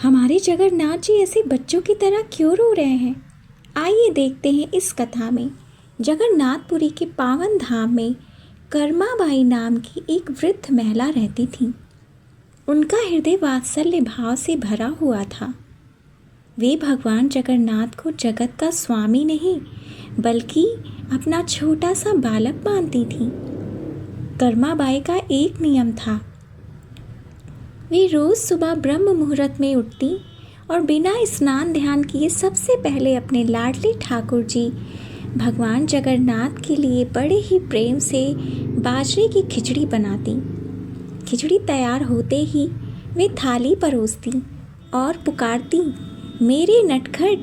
हमारे जगन्नाथ जी ऐसे बच्चों की तरह क्यों रो रहे हैं? आइए देखते हैं इस कथा में। जगन्नाथपुरी के पावन धाम में कर्माबाई नाम की एक वृद्ध महिला रहती थी। उनका हृदय वात्सल्य भाव से भरा हुआ था। वे भगवान जगन्नाथ को जगत का स्वामी नहीं बल्कि अपना छोटा सा बालक मानती थी। कर्माबाई का एक नियम था। वे रोज़ सुबह ब्रह्म मुहूर्त में उठती और बिना स्नान ध्यान किए सबसे पहले अपने लाडले ठाकुर जी भगवान जगन्नाथ के लिए बड़े ही प्रेम से बाजरे की खिचड़ी बनाती। खिचड़ी तैयार होते ही वे थाली परोसती और पुकारती, मेरे नटखट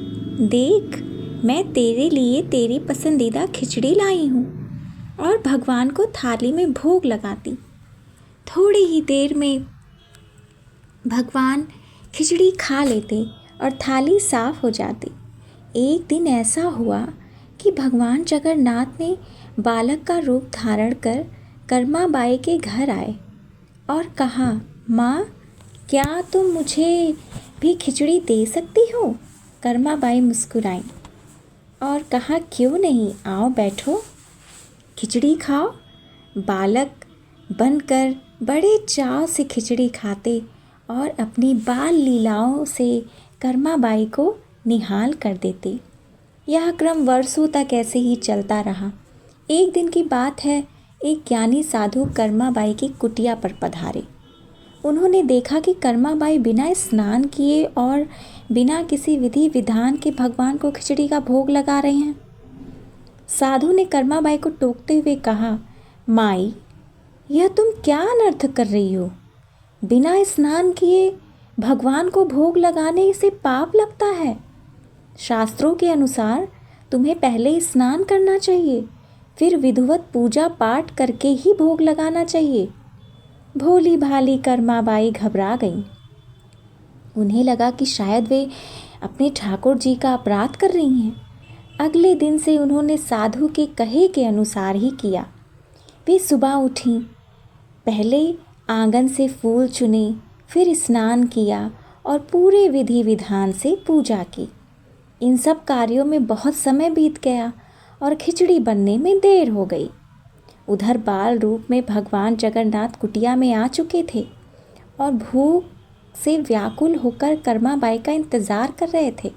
देख, मैं तेरे लिए तेरी पसंदीदा खिचड़ी लाई हूँ, और भगवान को थाली में भोग लगाती। थोड़ी ही देर में भगवान खिचड़ी खा लेते और थाली साफ हो जाती। एक दिन ऐसा हुआ कि भगवान जगन्नाथ ने बालक का रूप धारण कर कर्माबाई के घर आए और कहा, माँ, क्या तुम मुझे भी खिचड़ी दे सकती हो? कर्माबाई मुस्कुराई और कहा, क्यों नहीं, आओ बैठो, खिचड़ी खाओ। बालक बनकर बड़े चाव से खिचड़ी खाते और अपनी बाल लीलाओं से कर्माबाई को निहाल कर देते। यह क्रम वर्षों तक ऐसे ही चलता रहा। एक दिन की बात है, एक ज्ञानी साधु कर्माबाई की कुटिया पर पधारे। उन्होंने देखा कि कर्माबाई बिना स्नान किए और बिना किसी विधि विधान के भगवान को खिचड़ी का भोग लगा रहे हैं। साधु ने कर्माबाई को टोकते हुए कहा, माई, यह तुम क्या अनर्थ कर रही हो? बिना स्नान किए भगवान को भोग लगाने से पाप लगता है। शास्त्रों के अनुसार तुम्हें पहले स्नान करना चाहिए, फिर विधिवत पूजा पाठ करके ही भोग लगाना चाहिए। भोली भाली कर्माबाई घबरा गई। उन्हें लगा कि शायद वे अपने ठाकुर जी का अपराध कर रही हैं। अगले दिन से उन्होंने साधु के कहे के अनुसार ही किया। वे सुबह उठीं, पहले आंगन से फूल चुने, फिर स्नान किया और पूरे विधि विधान से पूजा की। इन सब कार्यों में बहुत समय बीत गया और खिचड़ी बनने में देर हो गई। उधर बाल रूप में भगवान जगन्नाथ कुटिया में आ चुके थे और भूख से व्याकुल होकर कर्माबाई का इंतज़ार कर रहे थे।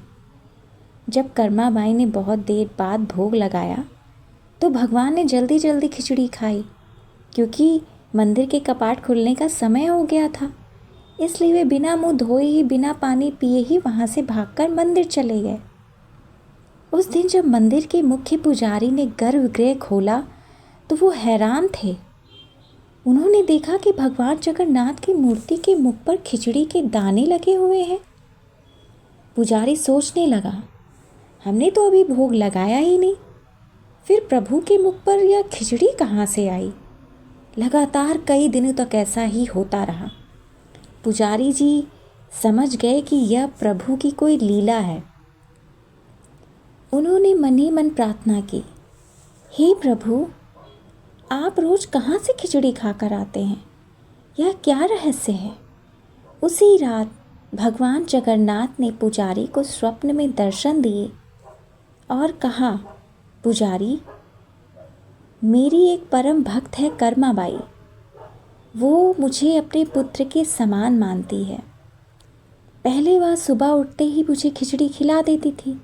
जब कर्माबाई ने बहुत देर बाद भोग लगाया तो भगवान ने जल्दी जल्दी खिचड़ी खाई, क्योंकि मंदिर के कपाट खुलने का समय हो गया था। इसलिए वे बिना मुंह धोए ही बिना पानी पिए ही वहाँ से भागकर मंदिर चले गए। उस दिन जब मंदिर के मुख्य पुजारी ने गर्भगृह खोला तो वो हैरान थे। उन्होंने देखा कि भगवान जगन्नाथ की मूर्ति के मुख पर खिचड़ी के दाने लगे हुए हैं। पुजारी सोचने लगा, हमने तो अभी भोग लगाया ही नहीं, फिर प्रभु के मुख पर यह खिचड़ी कहाँ से आई? लगातार कई दिनों तक ऐसा ही होता रहा। पुजारी जी समझ गए कि यह प्रभु की कोई लीला है। उन्होंने मन ही मन प्रार्थना की, हे प्रभु, आप रोज़ कहाँ से खिचड़ी खाकर आते हैं? यह क्या रहस्य है? उसी रात भगवान जगन्नाथ ने पुजारी को स्वप्न में दर्शन दिए और कहा, पुजारी, मेरी एक परम भक्त है कर्माबाई। वो मुझे अपने पुत्र के समान मानती है। पहले वह सुबह उठते ही मुझे खिचड़ी खिला देती थी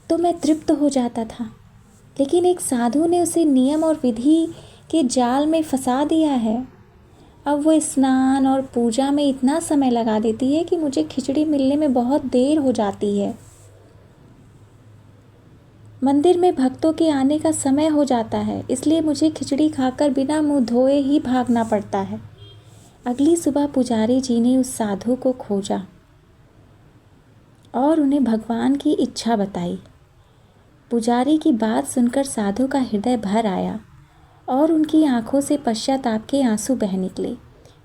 तो मैं तृप्त हो जाता था, लेकिन एक साधु ने उसे नियम और विधि के जाल में फंसा दिया है। अब वो स्नान और पूजा में इतना समय लगा देती है कि मुझे खिचड़ी मिलने में बहुत देर हो जाती है। मंदिर में भक्तों के आने का समय हो जाता है, इसलिए मुझे खिचड़ी खाकर बिना मुंह धोए ही भागना पड़ता है। अगली सुबह पुजारी जी ने उस साधु को खोजा और उन्हें भगवान की इच्छा बताई। पुजारी की बात सुनकर साधु का हृदय भर आया और उनकी आंखों से पश्चाताप के आंसू बह निकले।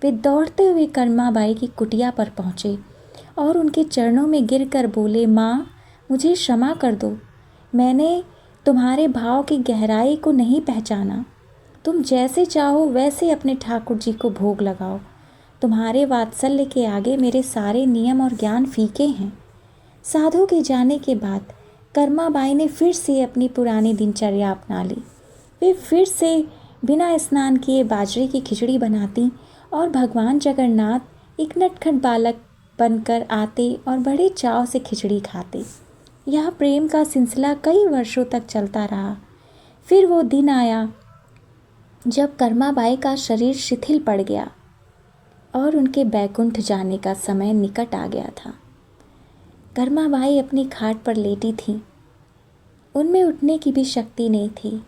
वे दौड़ते हुए कर्माबाई की कुटिया पर पहुँचे और उनके चरणों में गिरकर बोले, माँ, मुझे क्षमा कर दो। मैंने तुम्हारे भाव की गहराई को नहीं पहचाना। तुम जैसे चाहो वैसे अपने ठाकुर जी को भोग लगाओ। तुम्हारे वात्सल्य के आगे मेरे सारे नियम और ज्ञान फीके हैं। साधु के जाने के बाद कर्माबाई ने फिर से अपनी पुरानी दिनचर्या अपना ली। वे फिर से बिना स्नान किए बाजरे की खिचड़ी बनाती और भगवान जगन्नाथ एक नटखट बालक बनकर आते और बड़े चाव से खिचड़ी खाते। यह प्रेम का सिलसिला कई वर्षों तक चलता रहा। फिर वो दिन आया जब कर्माबाई का शरीर शिथिल पड़ गया और उनके बैकुंठ जाने का समय निकट आ गया था। कर्माबाई अपनी खाट पर लेटी थी। उनमें उठने की भी शक्ति नहीं थी।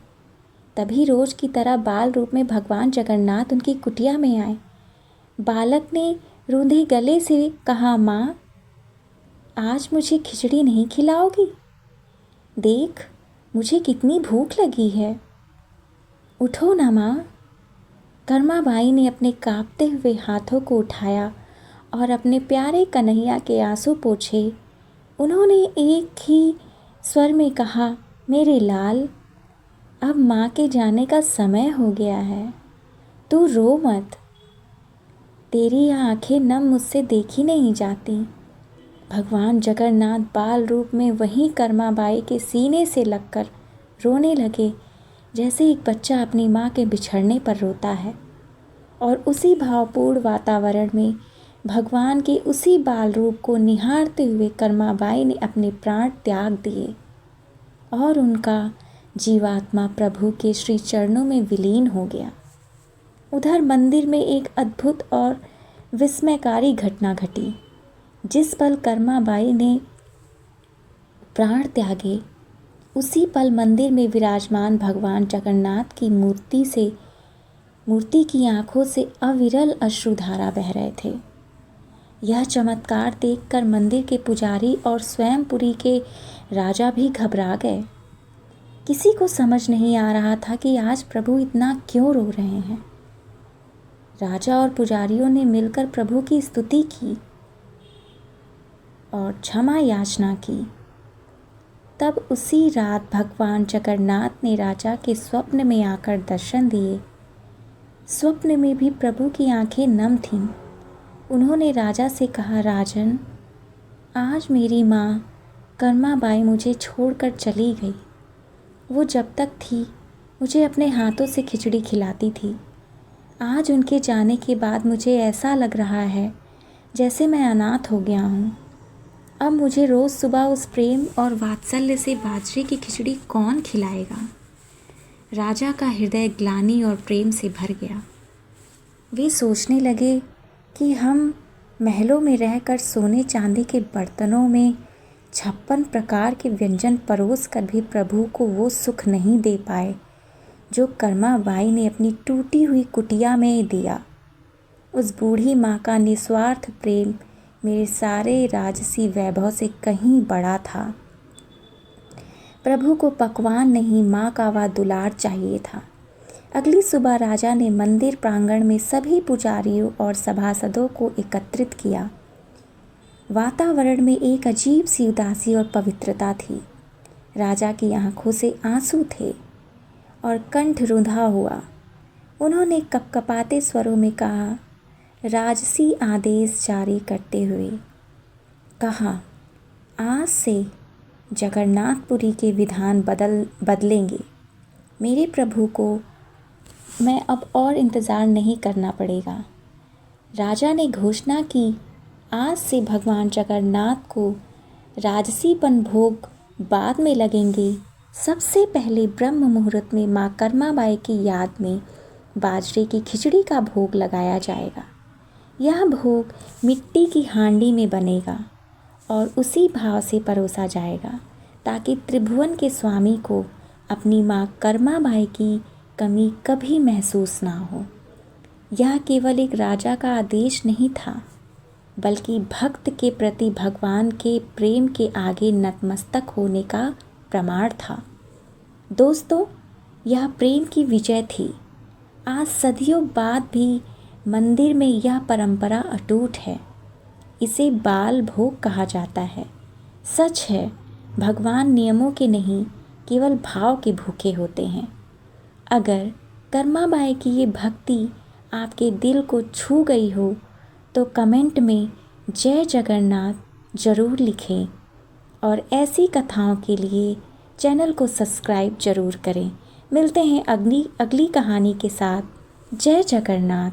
तभी रोज की तरह बाल रूप में भगवान जगन्नाथ उनकी कुटिया में आए। बालक ने रूंधे गले से कहा, माँ, आज मुझे खिचड़ी नहीं खिलाओगी? देख, मुझे कितनी भूख लगी है। उठो ना माँ। कर्माबाई ने अपने कांपते हुए हाथों को उठाया और अपने प्यारे कन्हैया के आंसू पोंछे। उन्होंने एक ही स्वर में कहा, मेरे लाल, अब माँ के जाने का समय हो गया है, तू रो मत। तेरी यह आंखें नम मुझसे देखी नहीं जाती। भगवान जगन्नाथ बाल रूप में वहीं कर्माबाई के सीने से लगकर रोने लगे, जैसे एक बच्चा अपनी माँ के बिछड़ने पर रोता है। और उसी भावपूर्ण वातावरण में भगवान के उसी बाल रूप को निहारते हुए कर्माबाई ने अपने प्राण त्याग दिए और उनका जीवात्मा प्रभु के श्री चरणों में विलीन हो गया। उधर मंदिर में एक अद्भुत और विस्मयकारी घटना घटी। जिस पल कर्माबाई ने प्राण त्यागे, उसी पल मंदिर में विराजमान भगवान जगन्नाथ की मूर्ति की आंखों से अविरल अश्रुधारा बह रहे थे। यह चमत्कार देखकर मंदिर के पुजारी और स्वयं पुरी के राजा भी घबरा गए। किसी को समझ नहीं आ रहा था कि आज प्रभु इतना क्यों रो रहे हैं। राजा और पुजारियों ने मिलकर प्रभु की स्तुति की और क्षमा याचना की। तब उसी रात भगवान जगन्नाथ ने राजा के स्वप्न में आकर दर्शन दिए। स्वप्न में भी प्रभु की आंखें नम थीं। उन्होंने राजा से कहा, राजन, आज मेरी माँ कर्माबाई मुझे छोड़कर चली गई। वो जब तक थी मुझे अपने हाथों से खिचड़ी खिलाती थी। आज उनके जाने के बाद मुझे ऐसा लग रहा है जैसे मैं अनाथ हो गया हूँ। अब मुझे रोज़ सुबह उस प्रेम और वात्सल्य से बाजरे की खिचड़ी कौन खिलाएगा? राजा का हृदय ग्लानि और प्रेम से भर गया। वे सोचने लगे कि हम महलों में रहकर सोने चांदी के बर्तनों में 56 प्रकार के व्यंजन परोस कर भी प्रभु को वो सुख नहीं दे पाए जो कर्माबाई ने अपनी टूटी हुई कुटिया में दिया। उस बूढ़ी माँ का निस्वार्थ प्रेम मेरे सारे राजसी वैभव से कहीं बड़ा था। प्रभु को पकवान नहीं, माँ का वह दुलार चाहिए था। अगली सुबह राजा ने मंदिर प्रांगण में सभी पुजारियों और सभासदों को एकत्रित किया। वातावरण में एक अजीब सी उदासी और पवित्रता थी। राजा की आंखों से आंसू थे और कंठ रुंधा हुआ। उन्होंने कपकपाते स्वरों में कहा, राजसी आदेश जारी करते हुए कहा, आज से जगन्नाथपुरी के विधान बदलेंगे। मेरे प्रभु को मैं अब और इंतज़ार नहीं करना पड़ेगा। राजा ने घोषणा की, आज से भगवान जगन्नाथ को राजसीपन भोग बाद में लगेंगे। सबसे पहले ब्रह्म मुहूर्त में माँ कर्माबाई की याद में बाजरे की खिचड़ी का भोग लगाया जाएगा। यह भोग मिट्टी की हांडी में बनेगा और उसी भाव से परोसा जाएगा ताकि त्रिभुवन के स्वामी को अपनी माँ कर्माबाई की कमी कभी महसूस ना हो। यह केवल एक राजा का आदेश नहीं था, बल्कि भक्त के प्रति भगवान के प्रेम के आगे नतमस्तक होने का प्रमाण था। दोस्तों, यह प्रेम की विजय थी। आज सदियों बाद भी मंदिर में यह परंपरा अटूट है। इसे बाल भोग कहा जाता है। सच है, भगवान नियमों के नहीं, केवल भाव के भूखे होते हैं। अगर कर्माबाई की ये भक्ति आपके दिल को छू गई हो तो कमेंट में जय जगन्नाथ ज़रूर लिखें और ऐसी कथाओं के लिए चैनल को सब्सक्राइब ज़रूर करें। मिलते हैं अगली कहानी के साथ। जय जगन्नाथ,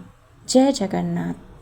जय जगन्नाथ।